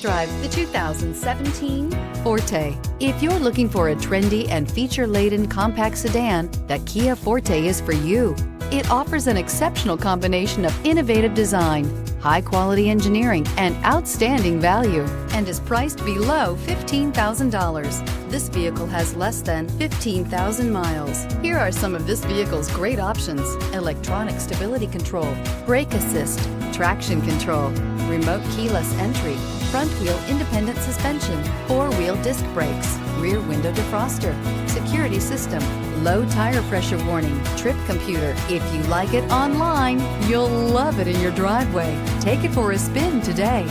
Drive the 2017 Forte. If you're looking for a trendy and feature-laden compact sedan, the Kia Forte is for you. It offers an exceptional combination of innovative design, high-quality engineering, and outstanding value, and is priced below $15,000. This vehicle has less than 15,000 miles. Here are some of this vehicle's great options: electronic stability control, brake assist, traction control, remote keyless entry, front wheel independent suspension, four-wheel disc brakes, rear window defroster, security system, low tire pressure warning, trip computer. If you like it online, you'll love it in your driveway. Take it for a spin today.